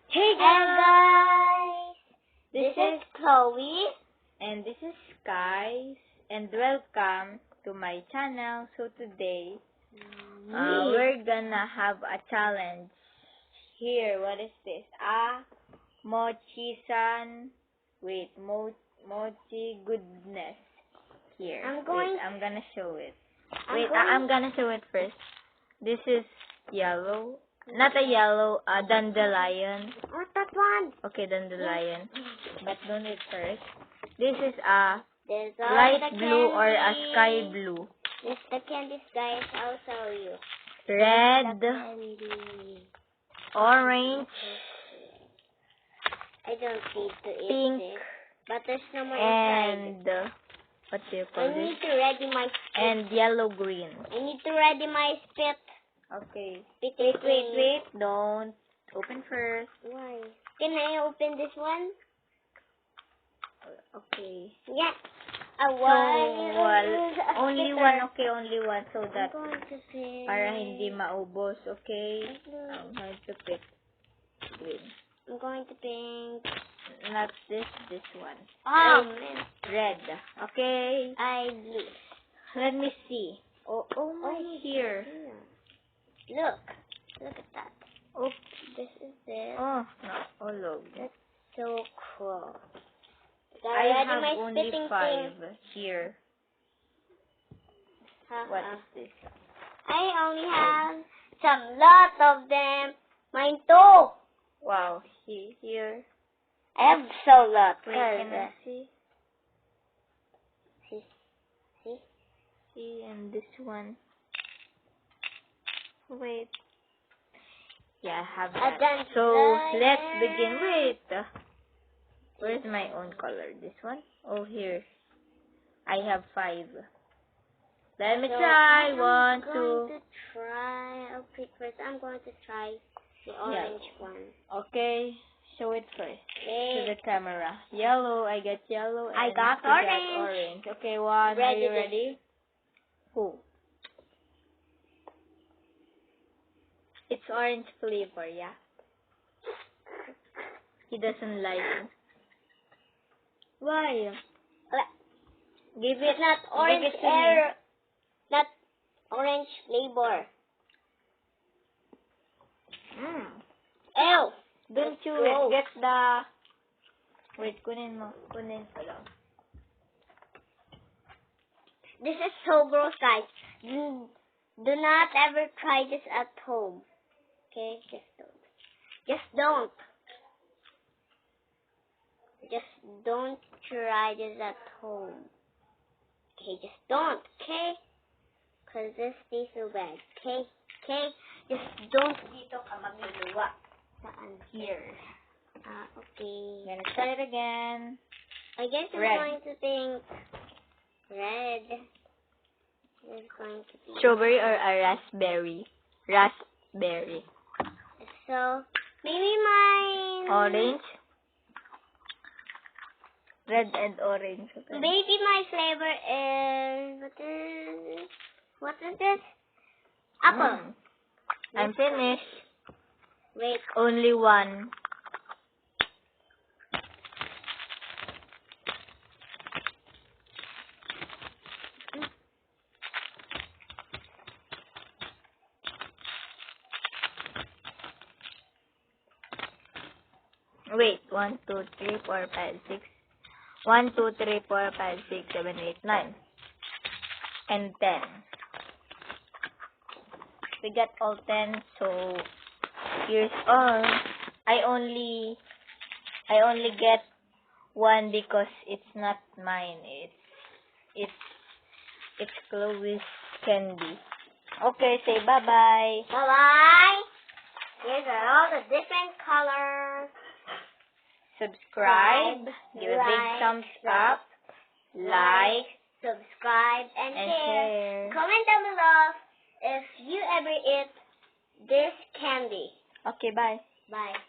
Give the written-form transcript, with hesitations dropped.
Hey guys! This is Chloe. And this is Sky, and welcome to my channel. So today, we're gonna have a challenge. Here, what is this? Mochi-san. Wait, mochi goodness. Here. I'm gonna show it. I'm gonna show it first. This is yellow. Not a yellow, a dandelion. What's that one? Okay, dandelion. But don't it first. This is a There's light blue or a sky blue. This is the candies, guys. I'll show you. Red, Candy. orange, I don't need to eat pink, this. But there's no more inside. and what do you I call need this? to ready my spit. And yellow green. I need to ready my spit. Okay. Spit. Wait. Don't open first. Why? Can I open this one? Okay. Yeah. Only one, okay, only one, so that I'm going to pick. para hindi maubos, okay? I'm going to pick green. I'm going to pick. Not this one. Man. Red. Okay. Blue. Let me see. Oh my, here. Look at that. Oh, This is it. no. Oh, look. That's so cool. I Ready have my only spitting 5 thing. here. What is this? I only have some lot of them. Mine too. Wow, here. I have so lot. Wait, can I see? See? See, and this one. Wait. Yeah, I have that. So, let's begin. Wait. Where's my own color? This one? Oh, here. I have 5. Let me try. 1, 2. I'll pick first. I'm going to try the orange one. Okay. Show it first. Okay. To the camera. Yellow. I got yellow. And I got you got orange. orange. Okay, 1. Are you ready? Who? It's orange flavor, yeah? He doesn't like it. Why? Give it. It's not orange give it to me. Not orange flavor. Ew. Don't chew gross. it. Get the... Wait, kunin mo. Kunin ko lang. This is so gross, guys. Do not ever try this at home. Okay? Just don't. Just don't. Just don't try this at home. Okay? Just don't. Okay? Because this tastes so bad. Okay? Okay? Just don't. Dito ka magluluwa. Saan? Here. Okay. Gonna try it again. I guess I'm Red. going to think red. Is going to be Strawberry or a raspberry? Raspberry. so maybe mine. Orange? Red and orange. Okay. Maybe my flavor is what is this? Apple. I'm finished. Wait. Only 1. Wait, 1, 2, 3, 4, 5, 6. 1, 2, 3, 4, 5, 6, 7, 8, 9. And 10. We got all 10, so here's all. I only get 1 because it's not mine. It's Chloe's candy. Okay, say bye-bye. Bye-bye. Here's all the different colors. Subscribe, give a big thumbs up, like, subscribe, and and share. share. Comment down below if you ever eat this candy. Okay, bye. Bye.